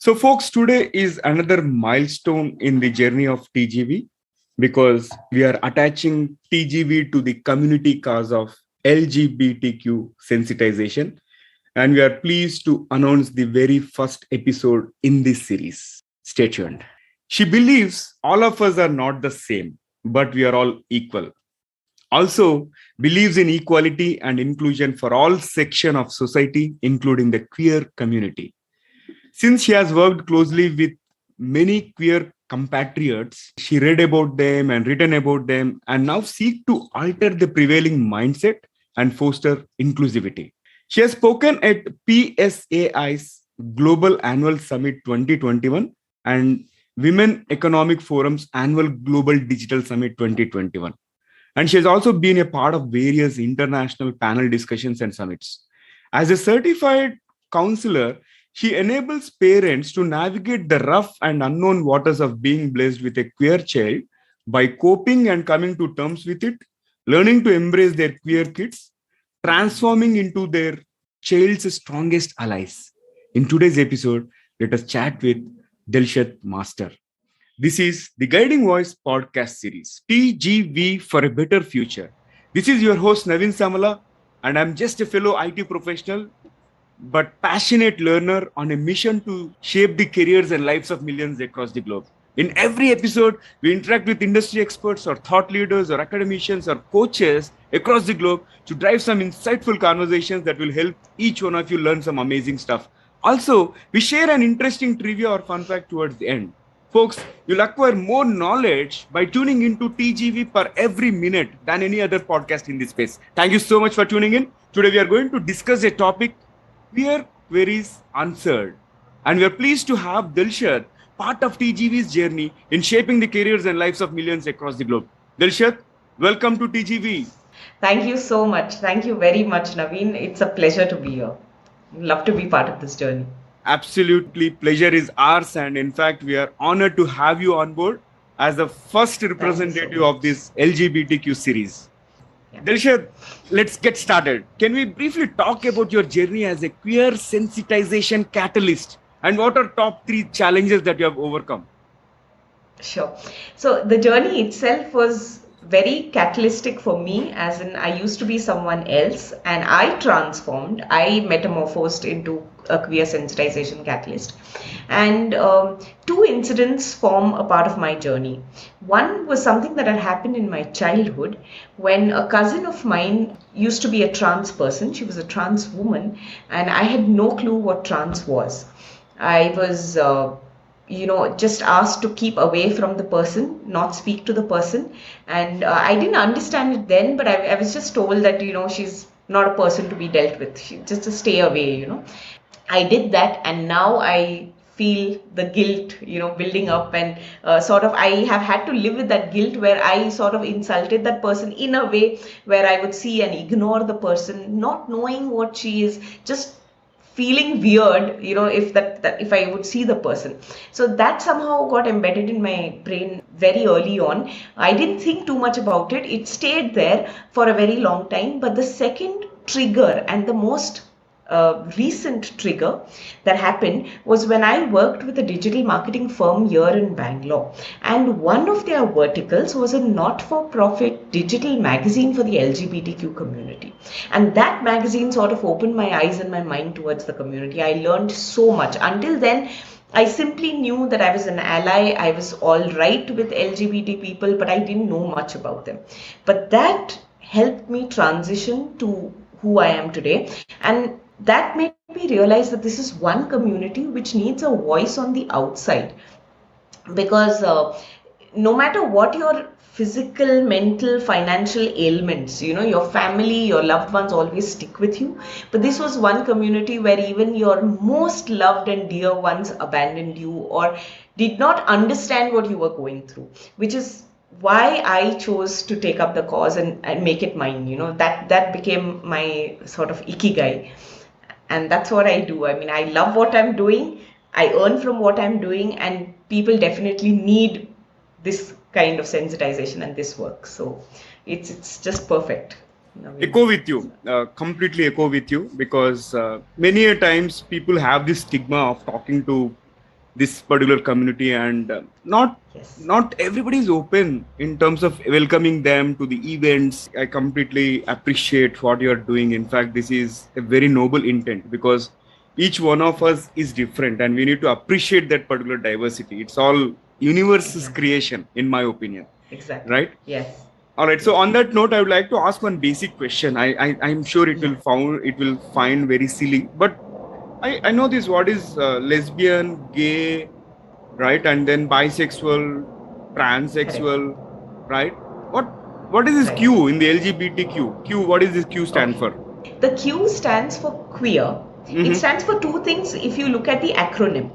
So, folks, today is another milestone in the journey of TGV because we are attaching TGV to the community cause of LGBTQ sensitization. And we are pleased to announce the very first episode in this series. Stay tuned. She believes all of us are not the same, but we are all equal. Also, believes in equality and inclusion for all sections of society, including the queer community. Since she has worked closely with many queer compatriots, she read about them and written about them and now seek to alter the prevailing mindset and foster inclusivity. She has spoken at PSAI's Global Annual Summit 2021 and Women Economic Forum's Annual Global Digital Summit 2021. And she has also been a part of various international panel discussions and summits. As a certified counselor, she enables parents to navigate the rough and unknown waters of being blessed with a queer child by coping and coming to terms with it, learning to embrace their queer kids, transforming into their child's strongest allies. In today's episode, let us chat with Delshad Master. This is the Guiding Voice podcast series, TGV for a Better Future. This is your host, Naveen Samala, and I'm just a fellow IT professional but passionate learner on a mission to shape the careers and lives of millions across the globe. In every episode, we interact with industry experts or thought leaders or academicians or coaches across the globe to drive some insightful conversations that will help each one of you learn some amazing stuff. Also, we share an interesting trivia or fun fact towards the end. Folks, you'll acquire more knowledge by tuning into TGV per every minute than any other podcast in this space. Thank you so much for tuning in. Today, we are going to discuss a topic queer queries answered. And we are pleased to have Delshad, part of TGV's journey in shaping the careers and lives of millions across the globe. Delshad, welcome to TGV. Thank you so much. Thank you very much, Naveen. It's a pleasure to be here. Love to be part of this journey. Absolutely, pleasure is ours. And in fact, we are honored to have you on board as the first representative of this LGBTQ series. Yeah. Delshad, let's get started. Can we briefly talk about your journey as a queer sensitization catalyst and what are top 3 challenges that you have overcome? Sure. So the journey itself was very catalytic for me, as in I used to be someone else and I transformed, I metamorphosed into a queer sensitization catalyst. And 2 incidents form a part of my journey. One was something that had happened in my childhood when a cousin of mine used to be a trans person. She was a trans woman and I had no clue what trans was. I was just asked to keep away from the person, not speak to the person. And I didn't understand it then, but I was just told that, she's not a person to be dealt with. She just to stay away, I did that and now I feel the guilt, building up and I have had to live with that guilt where I sort of insulted that person in a way where I would see and ignore the person, not knowing what she is, just feeling weird, if I would see the person. So that somehow got embedded in my brain very early on. I didn't think too much about it. It stayed there for a very long time. But the second trigger and the most recent trigger that happened was when I worked with a digital marketing firm here in Bangalore, and one of their verticals was a not-for-profit digital magazine for the LGBTQ community. And that magazine sort of opened my eyes and my mind towards the community. I learned so much. Until then, I simply knew that I was an ally, I was all right with LGBT people, but I didn't know much about them. But that helped me transition to who I am today. And that made me realize that this is one community which needs a voice on the outside. Because no matter what your physical, mental, financial ailments, your family, your loved ones always stick with you. But this was one community where even your most loved and dear ones abandoned you or did not understand what you were going through, which is why I chose to take up the cause and make it mine. That became my sort of ikigai. And that's what I do. I mean, I love what I'm doing. I earn from what I'm doing, and people definitely need this kind of sensitization and this work. So it's just perfect. Echo with you, completely echo with you, because many a times people have this stigma of talking to this particular community, and Yes. not everybody is open in terms of welcoming them to the events. I completely appreciate what you are doing. In fact, this is a very noble intent, because each one of us is different and we need to appreciate that particular diversity. It's all universe's Exactly. creation, in my opinion, Exactly. right? Yes. All right. So Yes. on that note, I would like to ask one basic question. I'm sure Yeah. it will find very silly, but I know this. What is lesbian, gay, right? And then bisexual, Correct. transsexual, right? What what is this Right. Q in the LGBTQ? Q, what is this Q stand Okay. for? The Q stands for queer. It Mm-hmm. stands for two things if you look at the acronym.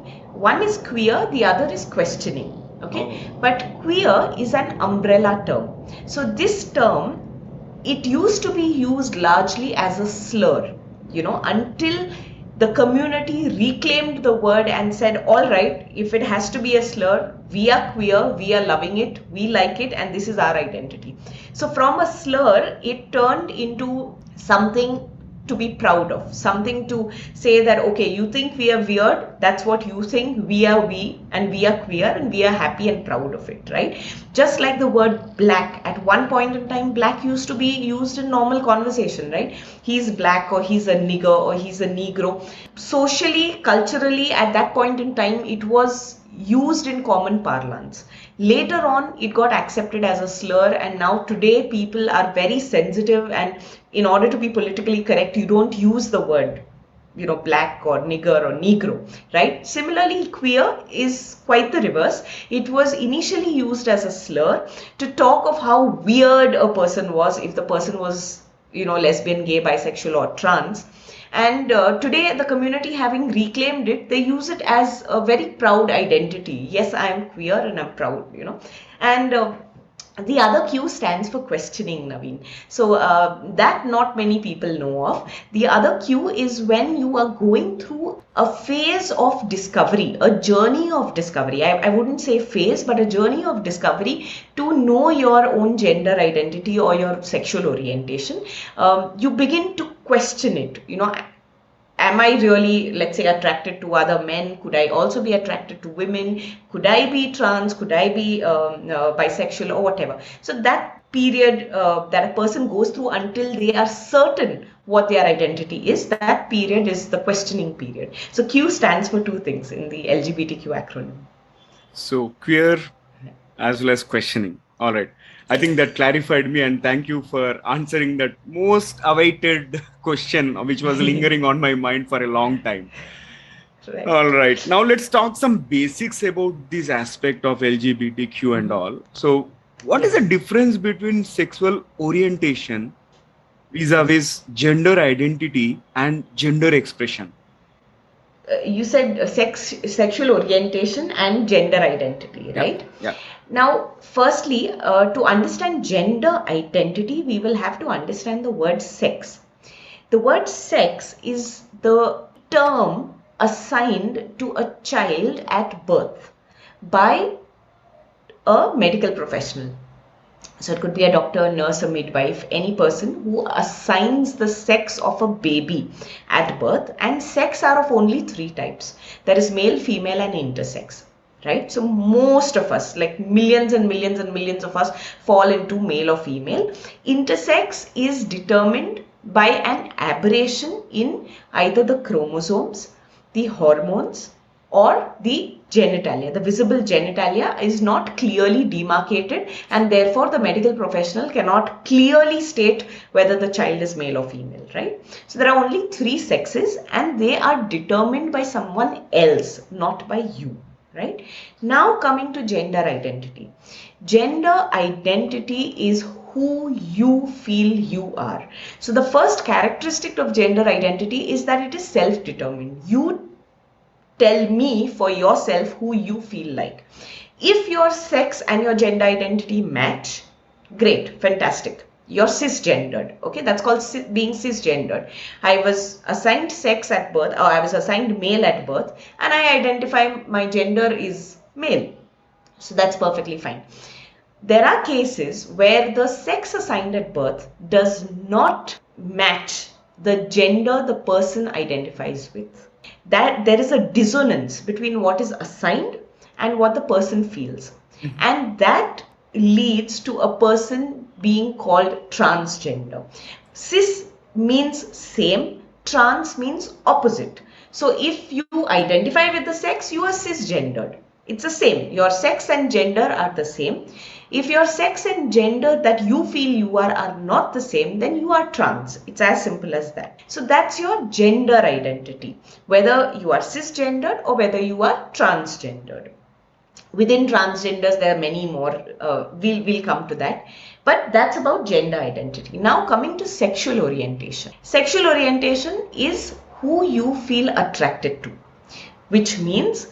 One is queer, the other is questioning. Okay. Oh. But queer is an umbrella term. So this term, it used to be used largely as a slur, until the community reclaimed the word and said, all right, if it has to be a slur, we are queer, we are loving it, we like it, and this is our identity. So from a slur, it turned into something to be proud of, something to say that, okay, you think we are weird, that's what you think, we are we, and we are queer, and we are happy and proud of it, right? Just like the word black, at one point in time, black used to be used in normal conversation, right? He's black, or he's a nigger, or he's a negro. Socially, culturally, at that point in time, it was used in common parlance. Later on, it got accepted as a slur, and now today people are very sensitive, and in order to be politically correct, you don't use the word, black or nigger or negro, right? Similarly, queer is quite the reverse. It was initially used as a slur to talk of how weird a person was if the person was, lesbian, gay, bisexual, or trans. And today, the community, having reclaimed it, they use it as a very proud identity. Yes, I am queer and I'm proud. And the other Q stands for questioning, Naveen. So that not many people know of. The other Q is when you are going through a phase of discovery, a journey of discovery. I wouldn't say phase, but a journey of discovery to know your own gender identity or your sexual orientation. You begin to question it. Am I really, let's say, attracted to other men? Could I also be attracted to women? Could I be trans? Could I be bisexual or whatever? So that period that a person goes through until they are certain what their identity is, that period is the questioning period. So Q stands for two things in the LGBTQ acronym. So queer as well as questioning. All right. I think Yes. that clarified me, and thank you for answering that most awaited question, which was lingering on my mind for a long time. Right. All right. Now let's talk some basics about this aspect of LGBTQ and all. So, what is the Yes. difference between sexual orientation vis-a-vis gender identity and gender expression? You said sexual orientation and gender identity, Yeah. right? Yeah. Now, firstly, to understand gender identity, we will have to understand the word sex. The word sex is the term assigned to a child at birth by a medical professional. So it could be a doctor, a nurse, a midwife, any person who assigns the sex of a baby at birth. And sex are of only three types. There is male, female, and intersex. Right? So most of us, like millions and millions and millions of us, fall into male or female. Intersex is determined by an aberration in either the chromosomes, the hormones, or the genitalia. The visible genitalia is not clearly demarcated, and therefore the medical professional cannot clearly state whether the child is male or female, right? So there are only three sexes, and they are determined by someone else, not by you. Right? Now coming to gender identity. Gender identity is who you feel you are. So the first characteristic of gender identity is that it is self-determined. You tell me for yourself who you feel like. If your sex and your gender identity match, great, fantastic. You're cisgendered. Okay, that's called being cisgendered. I was assigned sex at birth, or I was assigned male at birth, and I identify my gender is male. So that's perfectly fine. There are cases where the sex assigned at birth does not match the gender the person identifies with. that there is a dissonance between what is assigned and what the person feels. And that leads to a person being called transgender. Cis means same, trans means opposite. So if you identify with the sex, you are cisgendered. It's the same. Your sex and gender are the same. If your sex and gender that you feel you are not the same, then you are trans. It's as simple as that. So that's your gender identity, whether you are cisgendered or whether you are transgendered. Within transgenders, there are many more. We'll come to that. But that's about gender identity. Now coming to sexual orientation. Sexual orientation is who you feel attracted to, which means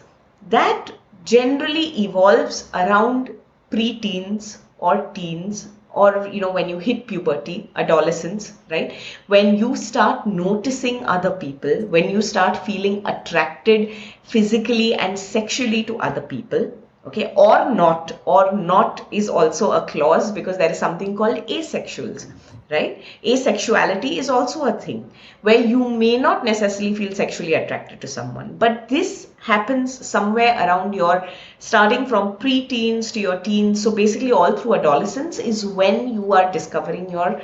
that generally evolves around pre-teens or teens, or when you hit puberty, adolescence, right? When you start noticing other people, when you start feeling attracted physically and sexually to other people. Okay, or not is also a clause, because there is something called asexuals, right? Asexuality is also a thing where you may not necessarily feel sexually attracted to someone, but this happens somewhere around your starting from pre-teens to your teens. So basically all through adolescence is when you are discovering your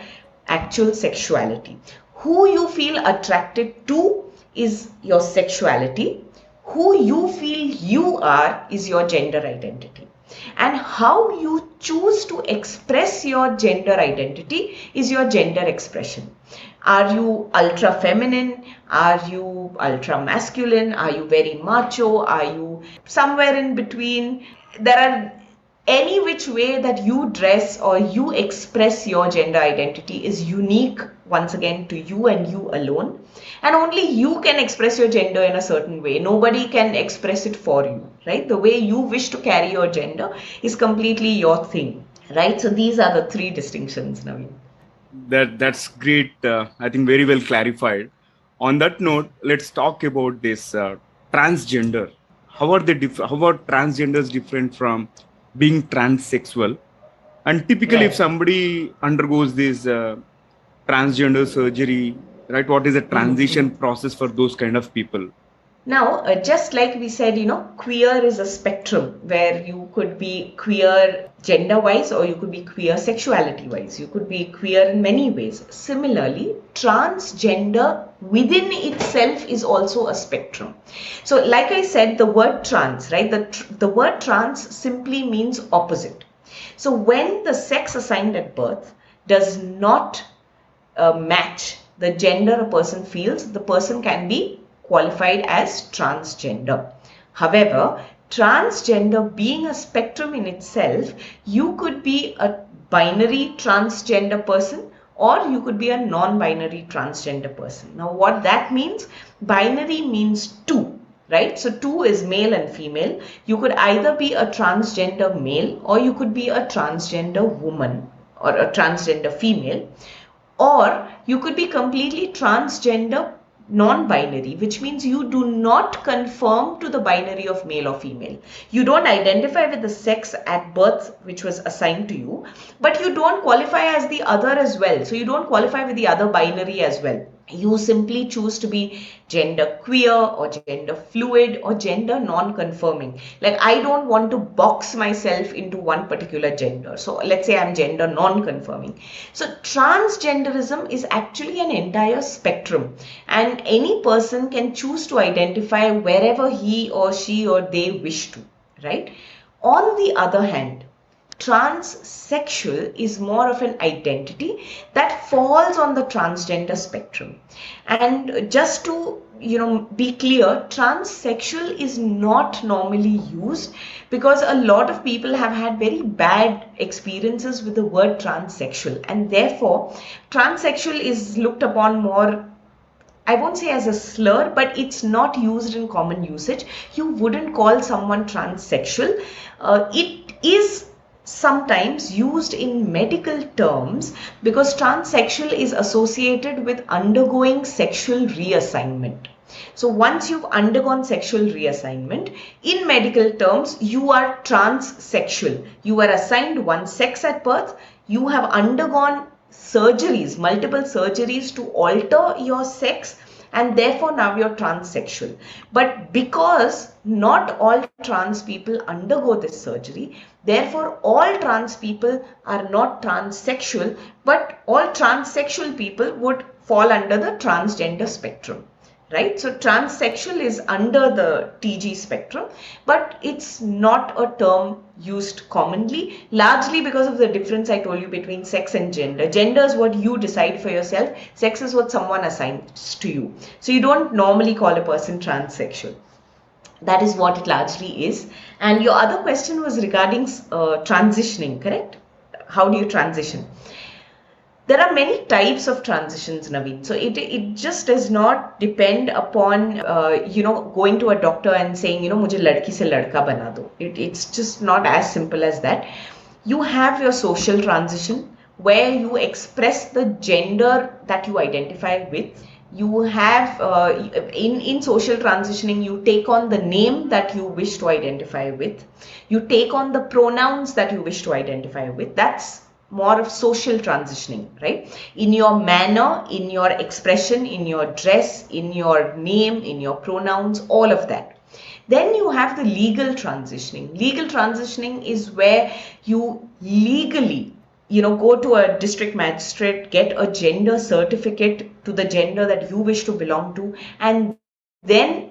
actual sexuality. Who you feel attracted to is your sexuality. Who you feel you are is your gender identity. And how you choose to express your gender identity is your gender expression. Are you ultra feminine? Are you ultra masculine? Are you very macho? Are you somewhere in between? There are any which way that you dress or you express your gender identity is unique, once again, to you and you alone. And only you can express your gender in a certain way. Nobody can express it for you, right? The way you wish to carry your gender is completely your thing, right? So these are the three distinctions, Naveen. That's great. I think very well clarified. On that note, let's talk about this transgender. How are how are transgenders different from being transsexual? And typically, if Right. somebody undergoes this transgender surgery, right, what is the transition process for those kind of people? Now, just like we said, queer is a spectrum where you could be queer gender-wise or you could be queer sexuality-wise. You could be queer in many ways. Similarly, transgender within itself is also a spectrum. So, like I said, the word trans, right? The word trans simply means opposite. So, when the sex assigned at birth does not match the gender a person feels, the person can be qualified as transgender. However, transgender being a spectrum in itself, you could be a binary transgender person or you could be a non-binary transgender person. Now what that means, binary means two, right? So two is male and female. You could either be a transgender male or you could be a transgender woman or a transgender female, or you could be completely transgender non-binary, which means you do not conform to the binary of male or female. You don't identify with the sex at birth which was assigned to you, but you don't qualify as the other as well. So you don't qualify with the other binary as well. You simply choose to be gender queer or gender fluid or gender non-conforming. Like I don't want to box myself into one particular gender. So let's say I'm gender non-conforming. So transgenderism is actually an entire spectrum, and any person can choose to identify wherever he or she or they wish to, right? On the other hand, transsexual is more of an identity that falls on the transgender spectrum. And just to be clear, transsexual is not normally used because a lot of people have had very bad experiences with the word transsexual, and therefore transsexual is looked upon more, I won't say as a slur, but it's not used in common usage. You wouldn't call someone transsexual. It is sometimes used in medical terms because transsexual is associated with undergoing sexual reassignment. So once you've undergone sexual reassignment, in medical terms, you are transsexual. You were assigned one sex at birth. You have undergone surgeries, multiple surgeries to alter your sex, and therefore now you're transsexual. But because not all trans people undergo this surgery, therefore all trans people are not transsexual, but all transsexual people would fall under the transgender spectrum. Right? So transsexual is under the TG spectrum, but it's not a term used commonly, largely because of the difference I told you between sex and gender. Gender is what you decide for yourself. Sex is what someone assigns to you. So you don't normally call a person transsexual. That is what it largely is. And your other question was regarding transitioning, correct? How do you transition? There are many types of transitions, Naveen. So it just does not depend upon going to a doctor and saying मुझे लड़की से लड़का बना दो. It's just not as simple as that. You have your social transition where you express the gender that you identify with. You have in social transitioning, you take on the name that you wish to identify with. You take on the pronouns that you wish to identify with. That's more of social transitioning, right? In your manner, in your expression, in your dress, in your name, in your pronouns, all of that. Then you have the legal transitioning. Legal transitioning is where you legally go to a district magistrate, get a gender certificate to the gender that you wish to belong to, and then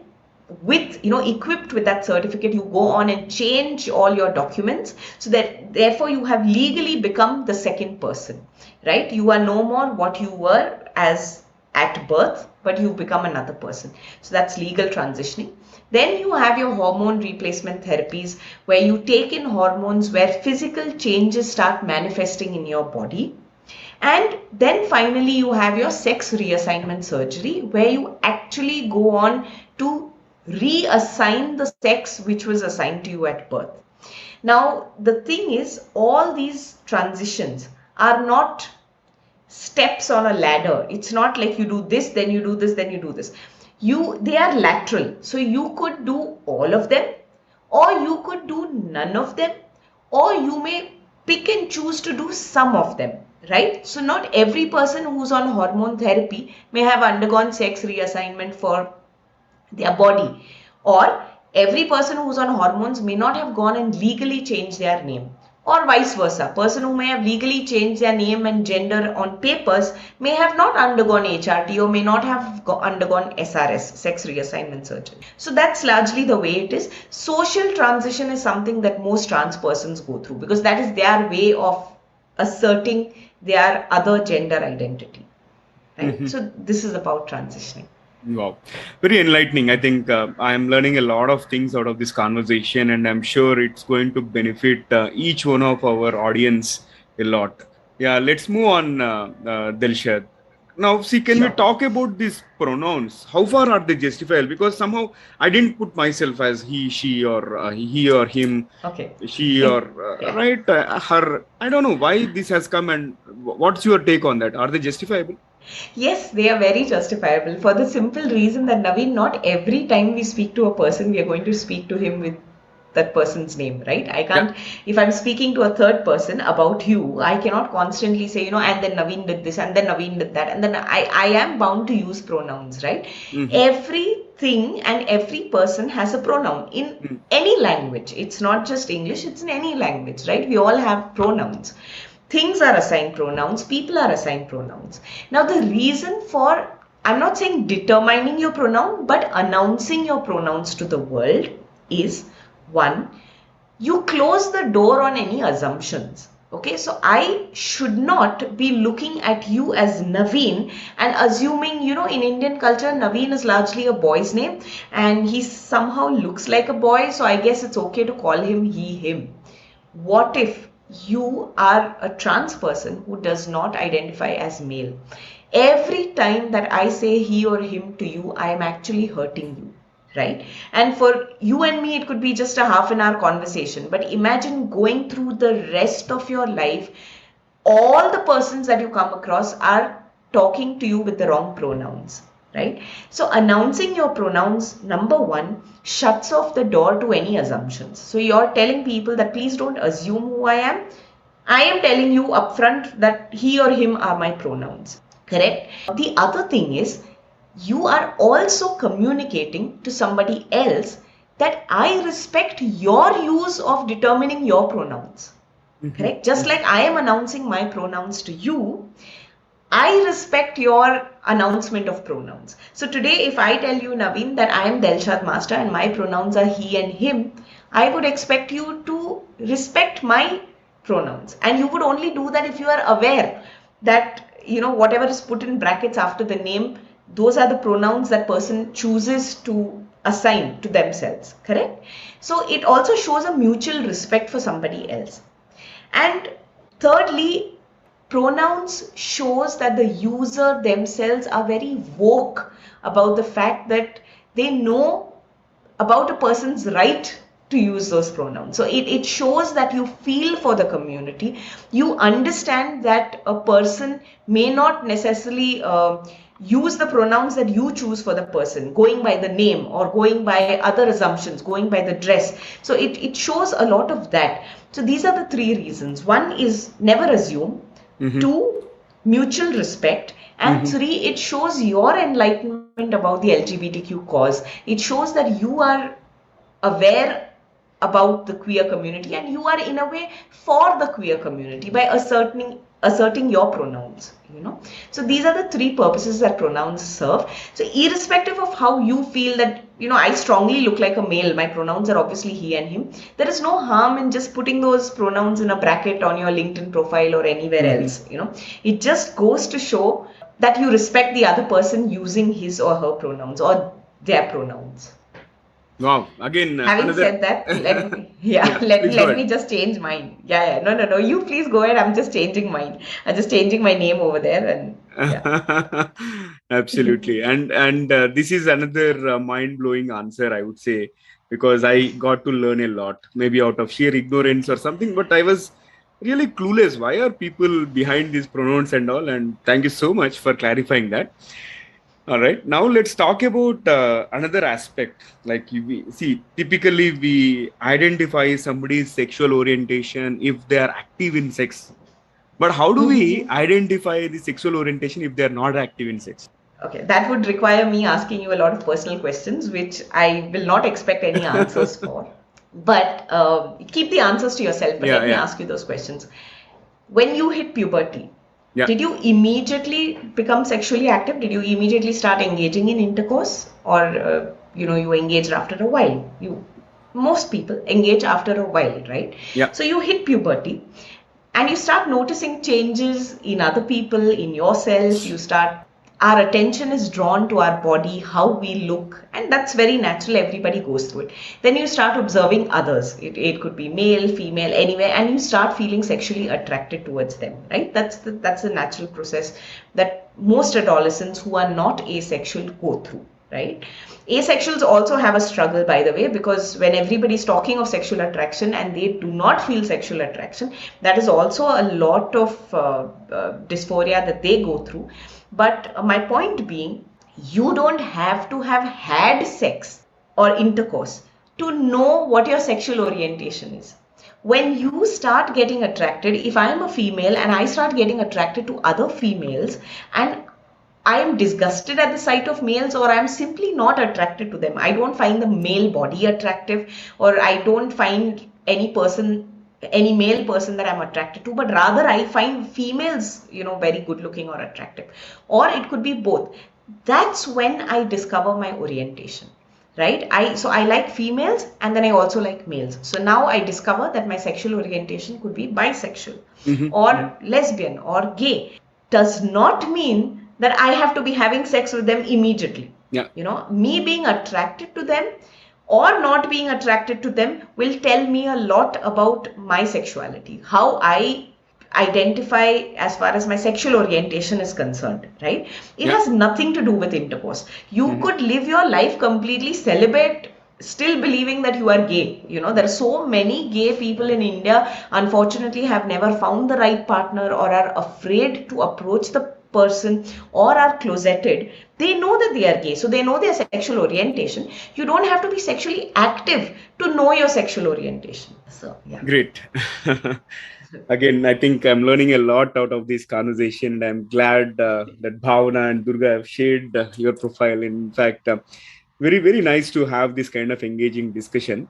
equipped with that certificate, you go on and change all your documents so that therefore you have legally become the second person, right? You are no more what you were as at birth, but you become another person. So that's legal transitioning. Then you have your hormone replacement therapies where you take in hormones where physical changes start manifesting in your body. And then finally you have your sex reassignment surgery where you actually go on to reassign the sex which was assigned to you at birth. Now, the thing is, all these transitions are not steps on a ladder. It's not like you do this, then you do this, then you do this. They are lateral. So you could do all of them, or you could do none of them, or you may pick and choose to do some of them. Right? So not every person who's on hormone therapy may have undergone sex reassignment for their body, or every person who's on hormones may not have gone and legally changed their name, or vice versa. Person who may have legally changed their name and gender on papers may have not undergone HRT or may not have undergone SRS, sex reassignment surgery. So that's largely the way it is. Social transition is something that most trans persons go through because that is their way of asserting their other gender identity. Right? So this is about transitioning. Wow, very enlightening. I think I am learning a lot of things out of this conversation, and I'm sure it's going to benefit each one of our audience a lot. Yeah, let's move on, Delshad. Now, see, can we talk about these pronouns? How far are they justifiable? Because somehow I didn't put myself as he, she, or he or him, she or right, her. I don't know why this has come, and what's your take on that? Are they justifiable? Yes, they are very justifiable for the simple reason that Naveen, not every time we speak to a person, we are going to speak to him with that person's name, right? I can't, if I'm speaking to a third person about you, I cannot constantly say, and then Naveen did this, and then Naveen did that, and then I am bound to use pronouns, right? Everything and every person has a pronoun in any language. It's not just English, it's in any language, right? We all have pronouns. Things are assigned pronouns, people are assigned pronouns. Now the reason for, I'm not saying determining your pronoun, but announcing your pronouns to the world is, one, you close the door on any assumptions. Okay, so I should not be looking at you as Naveen and assuming, in Indian culture, Naveen is largely a boy's name and he somehow looks like a boy. So I guess it's okay to call him he, him. What if you are a trans person who does not identify as male? Every time that I say he or him to you, I am actually hurting you, right? And for you and me, it could be just a half an hour conversation. But imagine going through the rest of your life, all the persons that you come across are talking to you with the wrong pronouns. Right? So announcing your pronouns, number one, shuts off the door to any assumptions. So you're telling people that please don't assume who I am. I am telling you upfront that he or him are my pronouns. Correct? The other thing is, you are also communicating to somebody else that I respect your use of determining your pronouns. Correct? Just like I am announcing my pronouns to you, I respect your announcement of pronouns. So today, if I tell you, Naveen, that I am Delshad Master and my pronouns are he and him, I would expect you to respect my pronouns. And you would only do that if you are aware that, whatever is put in brackets after the name, those are the pronouns that person chooses to assign to themselves. Correct? So it also shows a mutual respect for somebody else. And thirdly, pronouns shows that the user themselves are very woke about the fact that they know about a person's right to use those pronouns. So it shows that you feel for the community. You understand that a person may not necessarily use the pronouns that you choose for the person, going by the name or going by other assumptions, going by the dress. So it shows a lot of that. So these are the three reasons. One is never assume. Two, mutual respect. And three, it shows your enlightenment about the LGBTQ cause. It shows that you are aware about the queer community and you are in a way for the queer community by asserting your pronouns. So these are the three purposes that pronouns serve. So irrespective of how you feel that I strongly look like a male, my pronouns are obviously he and him, there is no harm in just putting those pronouns in a bracket on your LinkedIn profile or anywhere else. It just goes to show that you respect the other person using his or her pronouns or their pronouns. Wow. Again, having said that, let me just change mine. No. You please go ahead. I'm just changing mine. I'm just changing my name over there, and absolutely. And this is another mind-blowing answer, I would say, because I got to learn a lot, maybe out of sheer ignorance or something. But I was really clueless. Why are people behind these pronouns and all? And thank you so much for clarifying that. All right. Now let's talk about another aspect. Like typically we identify somebody's sexual orientation if they are active in sex. But how do we identify the sexual orientation if they are not active in sex? Okay, that would require me asking you a lot of personal questions, which I will not expect any answers for. But keep the answers to yourself. But let me ask you those questions. When you hit puberty, did you immediately become sexually active? Did you immediately start engaging in intercourse? Or, you engaged after a while? Most people engage after a while, right? Yeah. So you hit puberty and you start noticing changes in other people, in yourself. Our attention is drawn to our body, how we look, and that's very natural. Everybody goes through it. Then you start observing others. It could be male, female, anywhere, and you start feeling sexually attracted towards them, right? That's the natural process that most adolescents who are not asexual go through, right? Asexuals also have a struggle, by the way, because when everybody's talking of sexual attraction and they do not feel sexual attraction, that is also a lot of dysphoria that they go through. But my point being, you don't have to have had sex or intercourse to know what your sexual orientation is. When you start getting attracted, if I am a female and I start getting attracted to other females and I am disgusted at the sight of males, or I am simply not attracted to them, I don't find the male body attractive, or I don't find any male person that I'm attracted to, but rather I find females, very good looking or attractive, or it could be both. That's when I discover my orientation, right? So I like females and then I also like males. So now I discover that my sexual orientation could be bisexual or lesbian or gay. Does not mean that I have to be having sex with them immediately. Yeah. Me being attracted to them or not being attracted to them will tell me a lot about my sexuality, how I identify as far as my sexual orientation is concerned, right? It has nothing to do with intercourse. You could live your life completely celibate, still believing that you are gay. There are so many gay people in India, unfortunately, have never found the right partner or are afraid to approach the person or are closeted, they know that they are gay, so they know their sexual orientation. You don't have to be sexually active to know your sexual orientation. So yeah. Great. Again, I think I'm learning a lot out of this conversation, and I'm glad that Bhavana and Durga have shared your profile. In fact, very, very nice to have this kind of engaging discussion.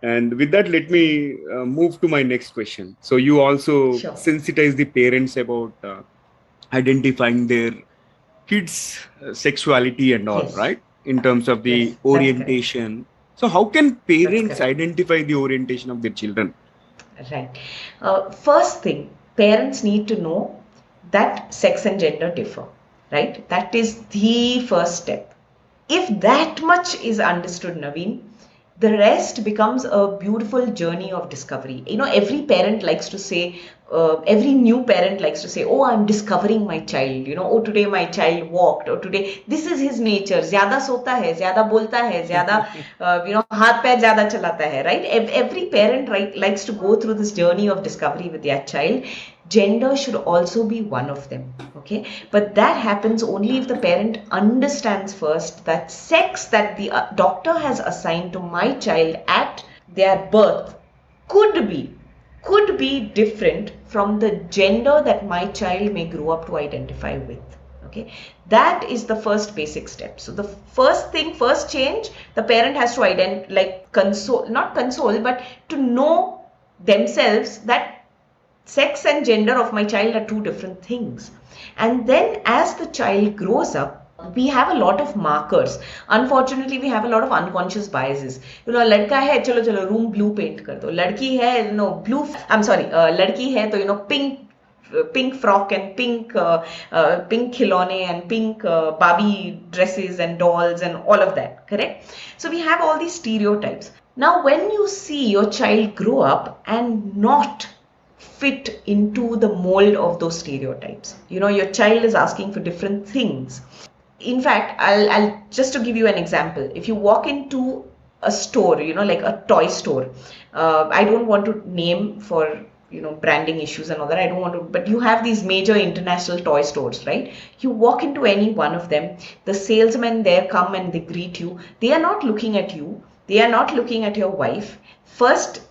And with that, let me move to my next question. So, you also Sure. sensitize the parents about identifying their kids' sexuality and all, Yes. right? In terms of Yes, the that's correct. orientation. So, how can That's parents correct. identify the orientation of their children? Right. First thing, parents need to know that sex and gender differ, right? That is the first step. If that much is understood, Naveen, the rest becomes a beautiful journey of discovery. Every parent likes to say, every new parent likes to say, oh, I'm discovering my child. Oh, today my child walked, or today this is his nature. Zyada sota hai, zyada bolta hai, zyada, haath pair zyada chalata hai, right? Every parent likes to go through this journey of discovery with their child. Gender should also be one of them, okay? But that happens only if the parent understands first that sex that the doctor has assigned to my child at their birth could be different from the gender that my child may grow up to identify with. Okay, that is the first basic step. So the first change, the parent has to not console, but to know themselves that sex and gender of my child are two different things. And then as the child grows up, we have a lot of markers. Unfortunately, we have a lot of unconscious biases. लड़का है, चलो room blue paint कर दो. लड़की है, blue. I'm sorry, लड़की है तो pink frock and pink khilone and pink Barbie dresses and dolls and all of that. Correct? So we have all these stereotypes. Now, when you see your child grow up and not fit into the mold of those stereotypes, your child is asking for different things. In fact, I'll just to give you an example. If you walk into a store, like a toy store, I don't want to name for branding issues and all that. I don't want to, but you have these major international toy stores, right? You walk into any one of them, the salesmen there come and they greet you. They are not looking at you. They are not looking at your wife. First,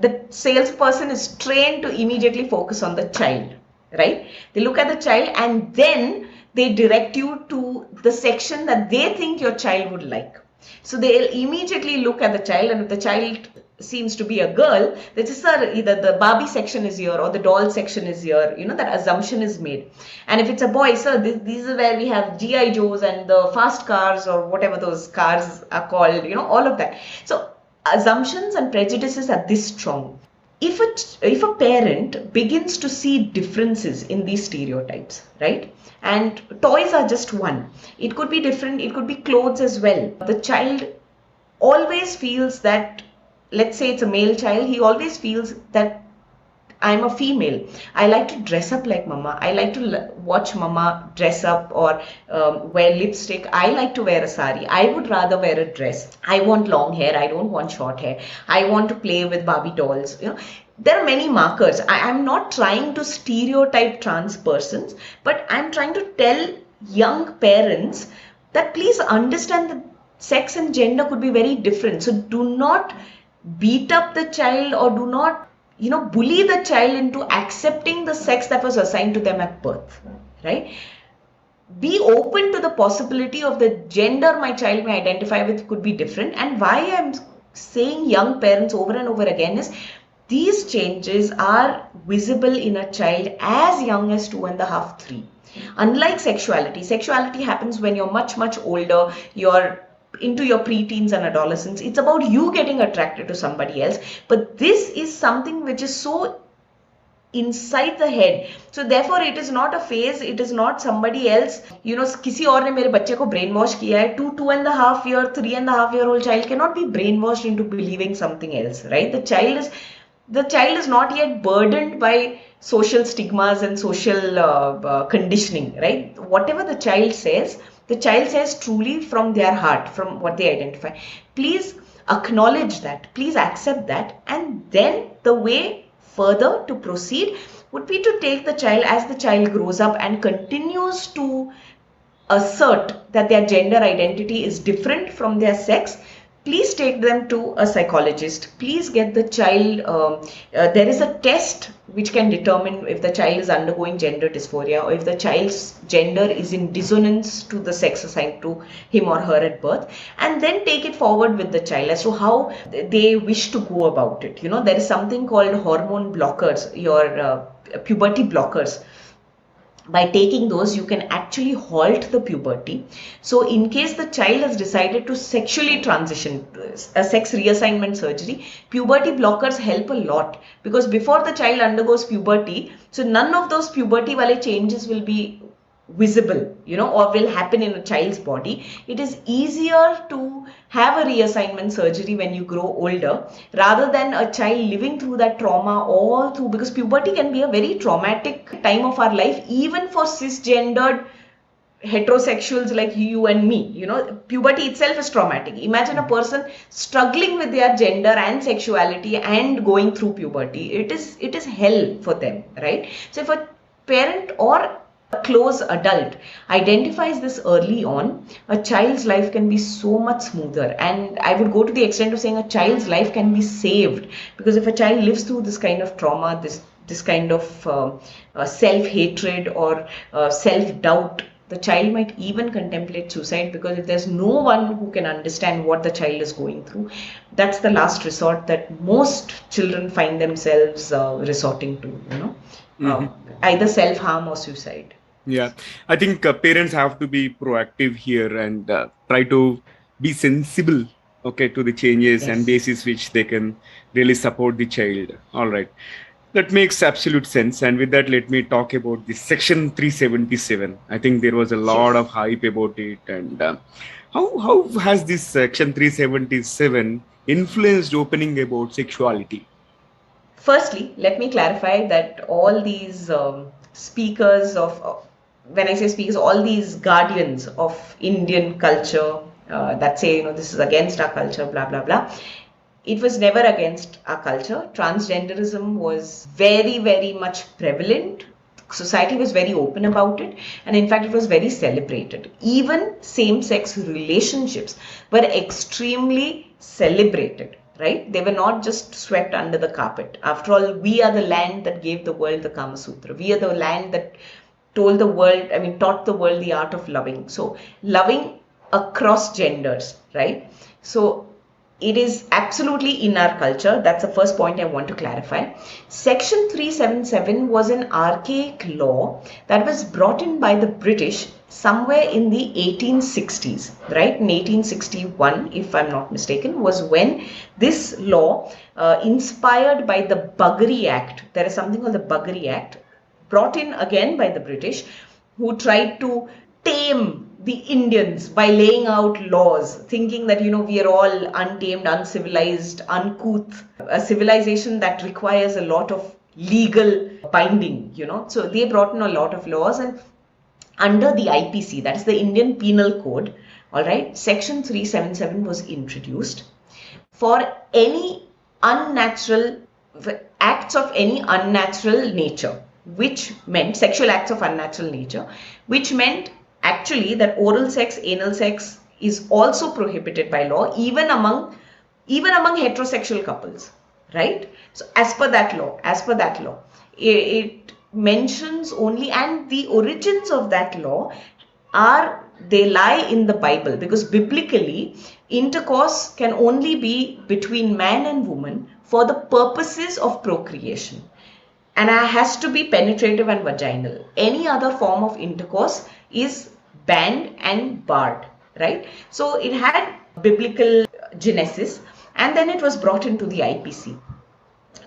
the salesperson is trained to immediately focus on the child, right? They look at the child and then they direct you to the section that they think your child would like. So they'll immediately look at the child, and if the child seems to be a girl, they say, sir, either the Barbie section is here or the doll section is here. That assumption is made. And if it's a boy, sir, these are where we have GI Joes and the fast cars or whatever those cars are called, all of that. So assumptions and prejudices are this strong. If a parent begins to see differences in these stereotypes, right? And toys are just one. It could be different. It could be clothes as well. The child always feels that, let's say it's a male child, he always feels that I'm a female. I like to dress up like mama. I like to watch mama dress up or wear lipstick. I like to wear a sari. I would rather wear a dress. I want long hair. I don't want short hair. I want to play with Barbie dolls. There are many markers. I'm not trying to stereotype trans persons, but I'm trying to tell young parents that please understand that sex and gender could be very different. So do not beat up the child or do not bully the child into accepting the sex that was assigned to them at birth, right? Be open to the possibility of the gender my child may identify with could be different. And why I'm saying young parents over and over again is these changes are visible in a child as young as 2.5, 3. Unlike sexuality happens when you're much, much older, you're into your preteens and adolescence. It's about you getting attracted to somebody else. But this is something which is so inside the head. So therefore it is not a phase. It is not somebody else. किसी और ने मेरे बच्चे को brainwash किया है. 2.5 year, 3.5 year old child cannot be brainwashed into believing something else, right? The child is not yet burdened by social stigmas and social conditioning, right? Whatever the child says truly from their heart, from what they identify. Please acknowledge that. Please accept that. And then the way further to proceed would be to take the child as the child grows up and continues to assert that their gender identity is different from their sex. Please take them to a psychologist. Please get the child, there is a test which can determine if the child is undergoing gender dysphoria or if the child's gender is in dissonance to the sex assigned to him or her at birth, and then take it forward with the child as to how they wish to go about it. There is something called hormone blockers, your puberty blockers. By taking those, you can actually halt the puberty. So in case the child has decided to sexually transition, a sex reassignment surgery, puberty blockers help a lot, because before the child undergoes puberty, so none of those puberty wale changes will be visible, or will happen in a child's body. It is easier to have a reassignment surgery when you grow older, rather than a child living through that trauma all through, because puberty can be a very traumatic time of our life, even for cisgendered heterosexuals like you and me. Puberty itself is traumatic. Imagine a person struggling with their gender and sexuality and going through puberty. It is hell for them, right? So if a parent or a close adult identifies this early on, a child's life can be so much smoother. And I would go to the extent of saying a child's life can be saved, because if a child lives through this kind of trauma, this kind of self-hatred or self-doubt, the child might even contemplate suicide, because if there's no one who can understand what the child is going through, that's the last resort that most children find themselves resorting to, either self-harm or suicide. Yeah, I think parents have to be proactive here and try to be sensible, to the changes and basis which they can really support the child. All right. That makes absolute sense. And with that, let me talk about the Section 377. I think there was a lot of hype about it. And how has this Section 377 influenced opening about sexuality? Firstly, let me clarify that all these speakers when I say speakers, all these guardians of Indian culture that say, this is against our culture, blah, blah, blah. It was never against our culture. Transgenderism was very, very much prevalent. Society was very open about it. And in fact, it was very celebrated. Even same-sex relationships were extremely celebrated, right? They were not just swept under the carpet. After all, we are the land that gave the world the Kama Sutra. We are the land that taught the world the art of loving. So loving across genders, right? So it is absolutely in our culture. That's the first point I want to clarify. Section 377 was an archaic law that was brought in by the British somewhere in the 1860s, right? In 1861, if I'm not mistaken, was when this law, inspired by the Buggery Act, there is something called the Buggery Act, brought in again by the British, who tried to tame the Indians by laying out laws, thinking that, we are all untamed, uncivilized, uncouth, a civilization that requires a lot of legal binding, So they brought in a lot of laws, and under the IPC, that is the Indian Penal Code, all right, Section 377 was introduced for any unnatural acts of any unnatural nature, which meant sexual acts of unnatural nature, which meant actually that oral sex, anal sex is also prohibited by law, even among heterosexual couples, right? So as per that law, it mentions only, and the origins of that law they lie in the Bible, because biblically intercourse can only be between man and woman for the purposes of procreation. And it has to be penetrative and vaginal. Any other form of intercourse is banned and barred, right? So it had biblical genesis, and then it was brought into the IPC.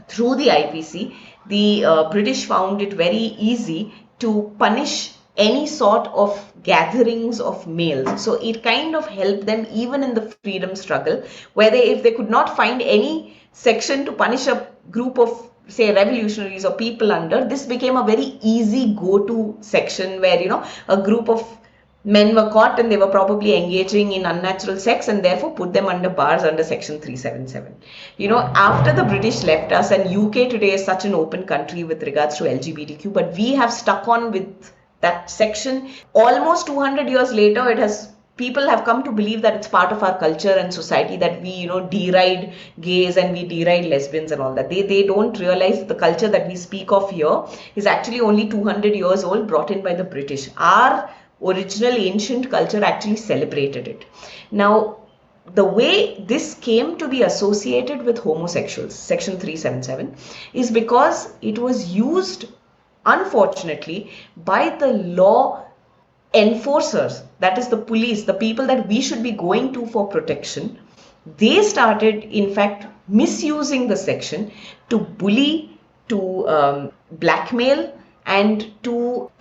Through the IPC, the British found it very easy to punish any sort of gatherings of males. So it kind of helped them even in the freedom struggle, where if they could not find any section to punish a group of, say, revolutionaries or people under, this became a very easy go-to section where, a group of Men were caught and they were probably engaging in unnatural sex, and therefore put them under bars under section 377. After the British left us, and UK today is such an open country with regards to LGBTQ, but we have stuck on with that section. Almost 200 years later, people have come to believe that it's part of our culture and society, that we deride gays and we deride lesbians and all that. They don't realize the culture that we speak of here is actually only 200 years old, brought in by the British. Our original ancient culture actually celebrated it. Now, the way this came to be associated with homosexuals, section 377, is because it was used, unfortunately, by the law enforcers, that is the police, the people that we should be going to for protection. They started, in fact, misusing the section to bully, to blackmail, and to,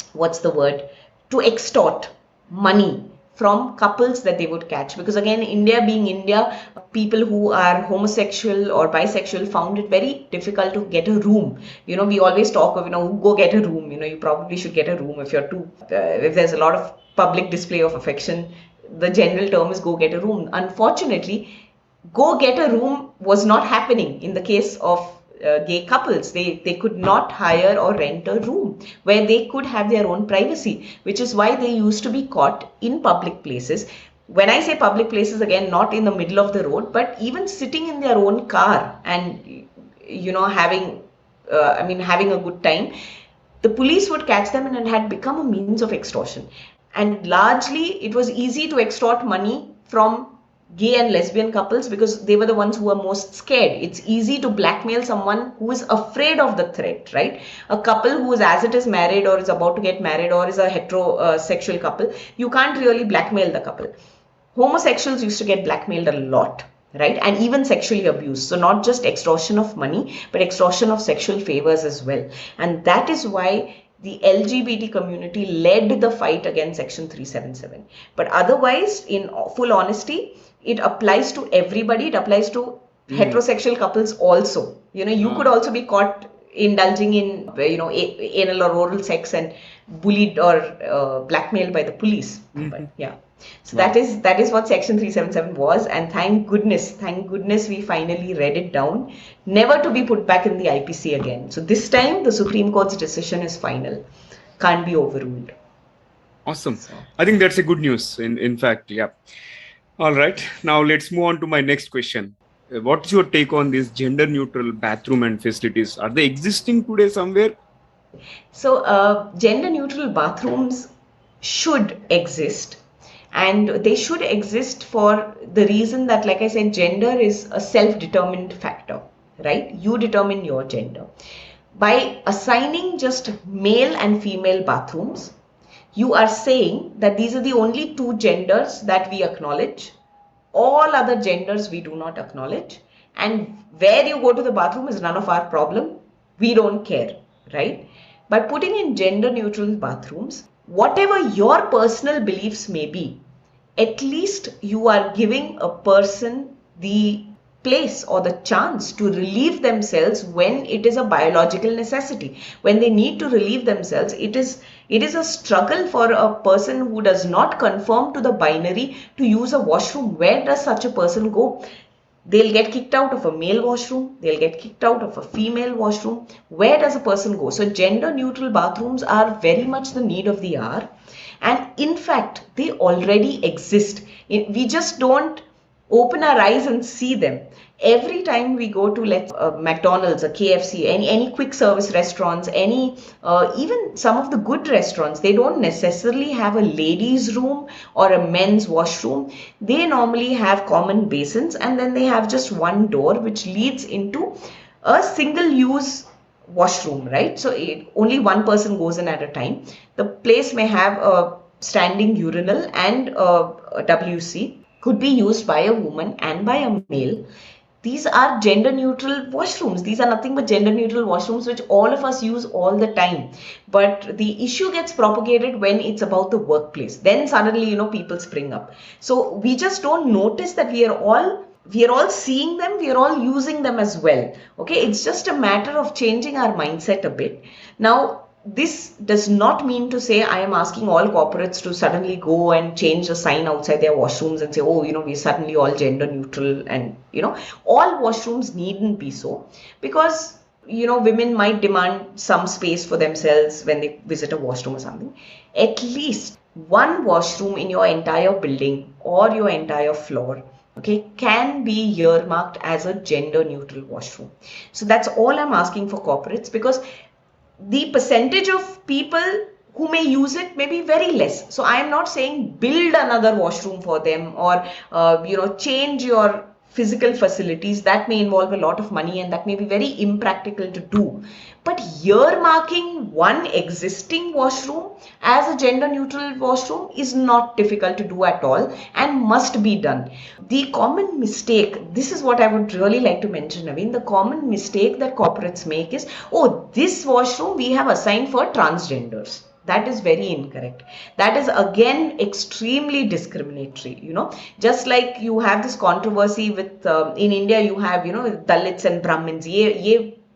to extort money from couples that they would catch. Because again, India being India, people who are homosexual or bisexual found it very difficult to get a room. We always talk of, go get a room. You probably should get a room if if there's a lot of public display of affection. The general term is go get a room. Unfortunately, go get a room was not happening in the case of gay couples. They could not hire or rent a room where they could have their own privacy, which is why they used to be caught in public places. When I say public places, again, not in the middle of the road, but even sitting in their own car and having a good time. The police would catch them, and it had become a means of extortion. And largely it was easy to extort money from gay and lesbian couples because they were the ones who were most scared. It's easy to blackmail someone who is afraid of the threat, right? A couple who is as it is married or is about to get married or is a heterosexual couple, you can't really blackmail the couple. Homosexuals used to get blackmailed a lot, right? And even sexually abused. So not just extortion of money, but extortion of sexual favors as well. And that is why the LGBT community led the fight against section 377. But otherwise, in full honesty, it applies to everybody. It applies to heterosexual couples also. You could also be caught indulging in, anal or oral sex and bullied or blackmailed by the police. But yeah. So that is what section 377 was, and thank goodness we finally read it down, never to be put back in the IPC again. So this time the Supreme Court's decision is final, can't be overruled. Awesome. I think that's a good news. In fact, yeah. All right. Now let's move on to my next question. What's your take on these gender neutral bathroom and facilities? Are they existing today somewhere? So gender neutral bathrooms should exist. And they should exist for the reason that, like I said, gender is a self-determined factor, right? You determine your gender. By assigning just male and female bathrooms, you are saying that these are the only two genders that we acknowledge. All other genders we do not acknowledge. And where you go to the bathroom is none of our problem. We don't care, right? By putting in gender neutral bathrooms, whatever your personal beliefs may be, at least you are giving a person the place or the chance to relieve themselves when it is a biological necessity. When they need to relieve themselves, it is a struggle for a person who does not conform to the binary to use a washroom. Where does such a person go? They'll get kicked out of a male washroom. They'll get kicked out of a female washroom. Where does a person go? So gender neutral bathrooms are very much the need of the hour. And in fact, they already exist. We just don't open our eyes and see them. Every time we go to McDonald's, a KFC, any quick service restaurants, even some of the good restaurants, they don't necessarily have a ladies' room or a men's washroom. They normally have common basins, and then they have just one door which leads into a single-use washroom, right? So only one person goes in at a time. The place may have a standing urinal and a WC, could be used by a woman and by a male. These are gender neutral washrooms. These are nothing but gender neutral washrooms which all of us use all the time. But the issue gets propagated when it's about the workplace. Then suddenly, people spring up. So we just don't notice that we are all seeing them, we are all using them as well. Okay, it's just a matter of changing our mindset a bit. Now, this does not mean to say I am asking all corporates to suddenly go and change the sign outside their washrooms and say, oh, we're suddenly all gender neutral, and all washrooms needn't be so, because women might demand some space for themselves when they visit a washroom or something. At least one washroom in your entire building or your entire floor, okay, can be earmarked as a gender neutral washroom. So that's all I'm asking for corporates, because the percentage of people who may use it may be very less. So I am not saying build another washroom for them, or change your physical facilities. That may involve a lot of money and that may be very impractical to do. But earmarking one existing washroom as a gender neutral washroom is not difficult to do at all and must be done. The common mistake, this is what I would really like to mention, Naveen, the common mistake that corporates make is, oh, this washroom we have assigned for transgenders. That is very incorrect. That is again extremely discriminatory. Just like you have this controversy with in India, you have Dalits and Brahmins.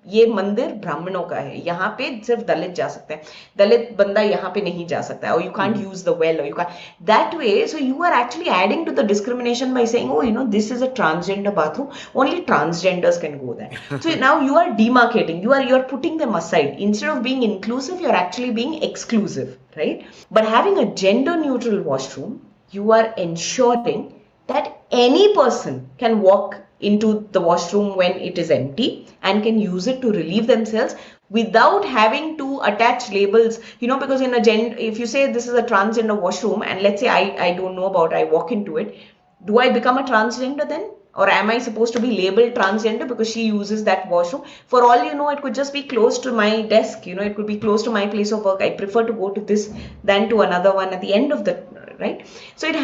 ये मंदिर ब्राह्मणों का है, यहाँ पे सिर्फ दलित जा सकते हैं, दलित बंदा यहाँ पे नहीं जा सकता है, or you can't use the well, or you can't that way. So you are actually adding to the discrimination by saying, oh, this is a transgender bathroom, only transgenders can go there. So now you are demarcating, you are putting them aside. Instead of being inclusive, you're actually being exclusive, right? But having a gender neutral washroom, you are ensuring that any person can walk into the washroom when it is empty and can use it to relieve themselves without having to attach labels, because if you say this is a transgender washroom and let's say I don't know about, I walk into it, do I become a transgender then? Or am I supposed to be labeled transgender because she uses that washroom? For all you know, it could just be close to my desk, it could be close to my place of work. I prefer to go to this than to another one at the end of the, right? So it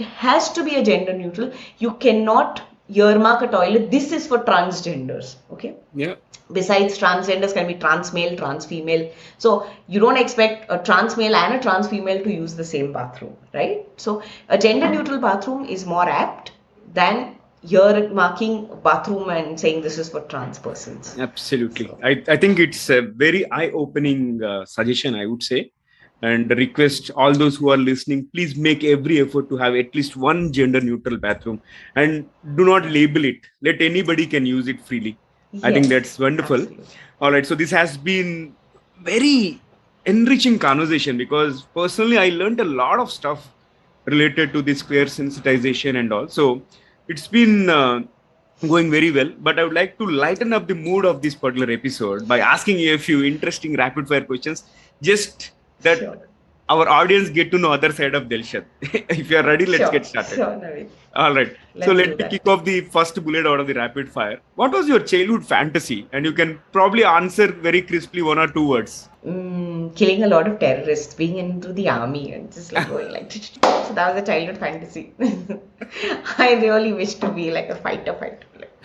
has to be a gender neutral. You cannot earmark a toilet, this is for transgenders, okay? Yeah. Besides, transgenders can be trans male, trans female. So you don't expect a trans male and a trans female to use the same bathroom, right? So a gender neutral bathroom is more apt than earmarking bathroom and saying this is for trans persons. Absolutely. So, I think it's a very eye-opening suggestion, I would say. And request all those who are listening, please make every effort to have at least one gender neutral bathroom and do not label it. Let anybody can use it freely. Yes, I think that's wonderful. Absolutely. All right. So this has been very enriching conversation, because personally I learned a lot of stuff related to this queer sensitization and all. So it's been going very well, but I would like to lighten up the mood of this particular episode by asking you a few interesting rapid fire questions, just that our audience get to know other side of Delshad. If you are ready, let's get started. Sure, Naveen. All right. So let me kick off the first bullet out of the rapid fire. What was your childhood fantasy? And you can probably answer very crisply 1 or 2 words. Killing a lot of terrorists, being into the army and just like going like. So that was a childhood fantasy. I really wish to be like a fighter.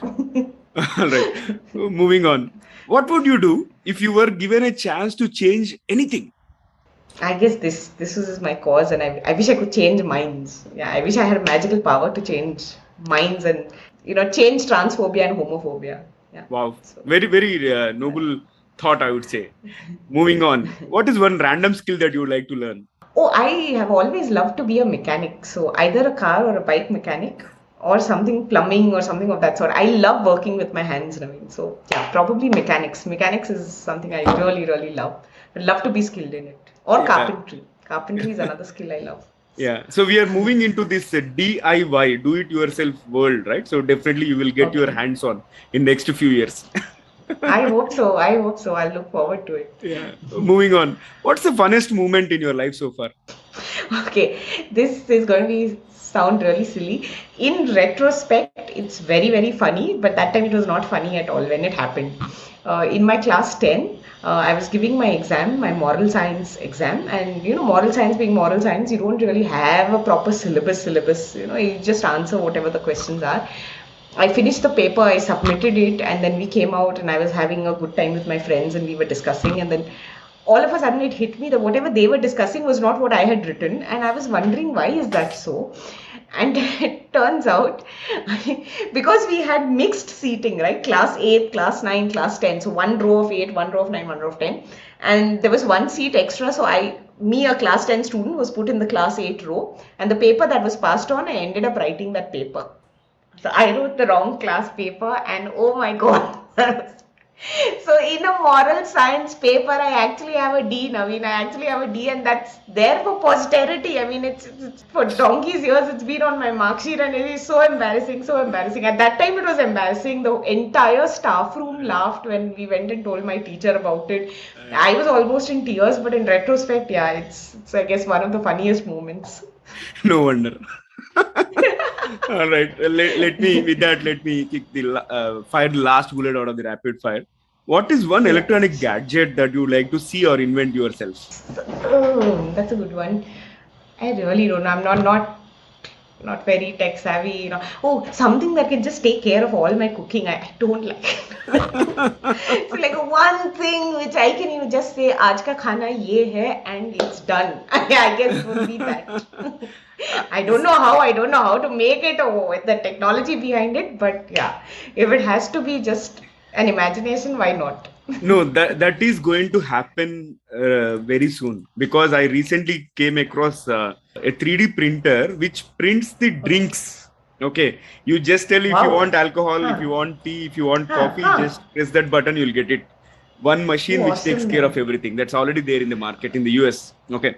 All right. Moving on. What would you do if you were given a chance to change anything? I guess this was my cause, and I wish I could change minds. Yeah, I wish I had a magical power to change minds and change transphobia and homophobia. Yeah. Wow, so, very very noble thought, I would say. Moving on, what is one random skill that you would like to learn? Oh, I have always loved to be a mechanic. So either a car or a bike mechanic, or something plumbing or something of that sort. I love working with my hands, Naveen. So yeah, probably mechanics. Mechanics is something I really really love. I'd love to be skilled in it. Or carpentry. Carpentry is another skill I love. Yeah. So we are moving into this DIY, do it yourself world, right? So definitely you will get your hands on in next few years. I hope so. I'll look forward to it. Yeah. Moving on. What's the funnest moment in your life so far? Okay. This is going to sound really silly. In retrospect, it's very, very funny. But that time it was not funny at all when it happened. In my class 10, I was giving my exam, my moral science exam, and moral science being moral science, you don't really have a proper syllabus, you just answer whatever the questions are. I finished the paper, I submitted it, and then we came out and I was having a good time with my friends and we were discussing, and then all of a sudden it hit me that whatever they were discussing was not what I had written, and I was wondering why is that so. And it turns out because we had mixed seating, right? Class 8, class 9, class 10. So one row of 8, one row of 9, one row of 10. And there was one seat extra. So a class 10 student, was put in the class 8 row. And the paper that was passed on, I ended up writing that paper. So I wrote the wrong class paper, and oh my God. So in a moral science paper, I actually have a D, Naveen. I actually have a D, and that's there for posterity. I mean, it's for donkey's years. It's been on my mark sheet, and it is so embarrassing, so embarrassing. At that time, it was embarrassing. The entire staff room laughed when we went and told my teacher about it. I was almost in tears, but in retrospect, yeah, it's I guess one of the funniest moments. No wonder. All right. Let me kick fire the last bullet out of the rapid fire. What is one electronic gadget that you like to see or invent yourself? Oh, that's a good one. I really don't know. I'm not very tech savvy, you know. Oh, something that can just take care of all my cooking. I don't like. So like one thing which I can just say, "Aaj ka khana ye hai," and it's done. I guess it would be that. I don't know how to make it or the technology behind it, but yeah, if it has to be just an imagination, why not? No, that is going to happen very soon, because I recently came across a 3D printer which prints the drinks. Okay, you just tell if you want alcohol, if you want tea, if you want coffee, just press that button, you'll get it. One machine which takes care of everything. That's already there in the market in the US. Okay.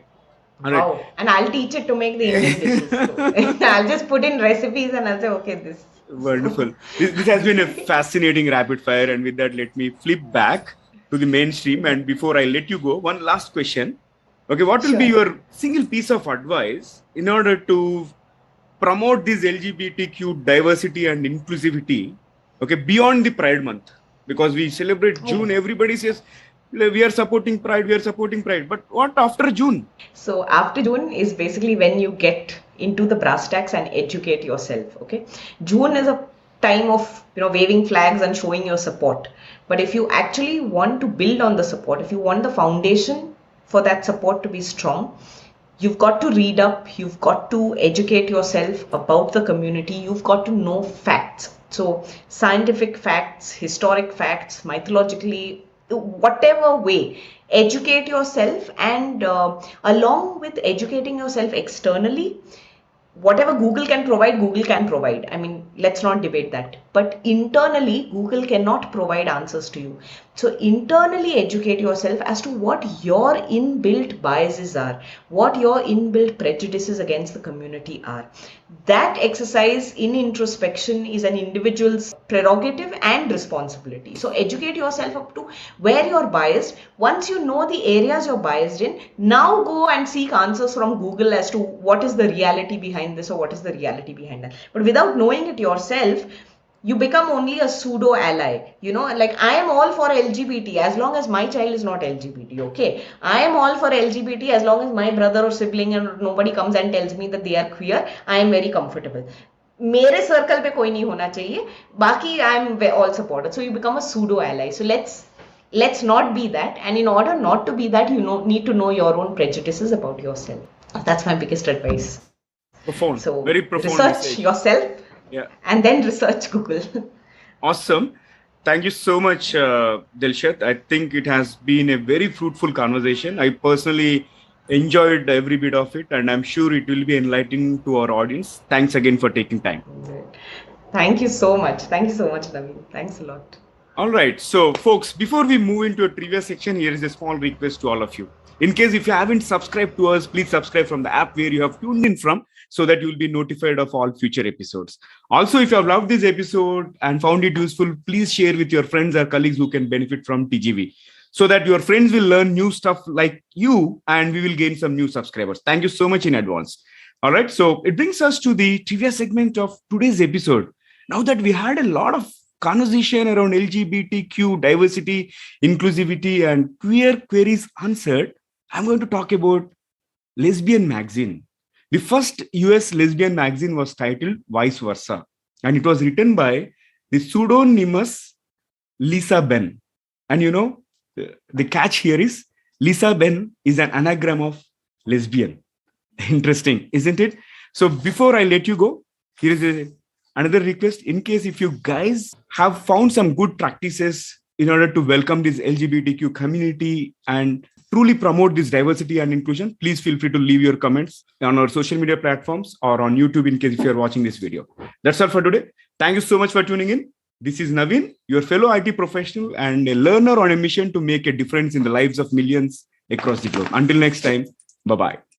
All right. Wow. And I'll teach it to make the Indian dishes. So I'll just put in recipes and I'll say, okay, this. Wonderful. This has been a fascinating rapid fire. And with that, let me flip back to the mainstream. And before I let you go, one last question. Okay, what will be your single piece of advice in order to promote this LGBTQ diversity and inclusivity, okay, beyond the Pride Month? Because we celebrate June, everybody says, we are supporting Pride, but what after June? So after June is basically when you get into the brass tacks and educate yourself. Okay, June is a time of waving flags and showing your support. But if you actually want to build on the support, if you want the foundation for that support to be strong, you've got to read up, you've got to educate yourself about the community, you've got to know facts. So scientific facts, historic facts, mythologically, whatever way, educate yourself, and along with educating yourself externally, whatever Google can provide. I mean, let's not debate that. But internally, Google cannot provide answers to you. So internally educate yourself as to what your inbuilt biases are, what your inbuilt prejudices against the community are. That exercise in introspection is an individual's prerogative and responsibility. So educate yourself up to where you're biased. Once you know the areas you're biased in, now go and seek answers from Google as to what is the reality behind this or what is the reality behind that. But without knowing it yourself, you become only a pseudo ally. Like I am all for LGBT as long as my child is not LGBT. Okay, I am all for LGBT as long as my brother or sibling and nobody comes and tells me that they are queer. I am very comfortable. मेरे circle पे कोई नहीं होना चाहिए, बाकी I am all supported. So you become a pseudo ally. So let's not be that, and in order not to be that, you need to know your own prejudices about yourself. That's my biggest advice. Profound. So very profound research message. Yourself. Yeah. And then research Google. Awesome. Thank you so much, Delshad. I think it has been a very fruitful conversation. I personally enjoyed every bit of it, and I'm sure it will be enlightening to our audience. Thanks again for taking time. Thank you so much. Thank you so much, Naveen. Thanks a lot. All right. So, folks, before we move into a trivia section, here is a small request to all of you. In case if you haven't subscribed to us, please subscribe from the app where you have tuned in from, so that you will be notified of all future episodes. Also, if you have loved this episode and found it useful, please share with your friends or colleagues who can benefit from TGV, so that your friends will learn new stuff like you and we will gain some new subscribers. Thank you so much in advance. All right. So it brings us to the trivia segment of today's episode. Now that we had a lot of conversation around LGBTQ, diversity, inclusivity, and queer queries answered, I'm going to talk about Lesbian Magazine. The first US lesbian magazine was titled Vice Versa, and it was written by the pseudonymous Lisa Ben. And the catch here is Lisa Ben is an anagram of lesbian. Interesting, isn't it? So before I let you go, here is another request. In case if you guys have found some good practices in order to welcome this LGBTQ community and truly promote this diversity and inclusion, please feel free to leave your comments on our social media platforms or on YouTube in case if you're watching this video. That's all for today. Thank you so much for tuning in. This is Naveen, your fellow IT professional and a learner on a mission to make a difference in the lives of millions across the globe. Until next time, bye-bye.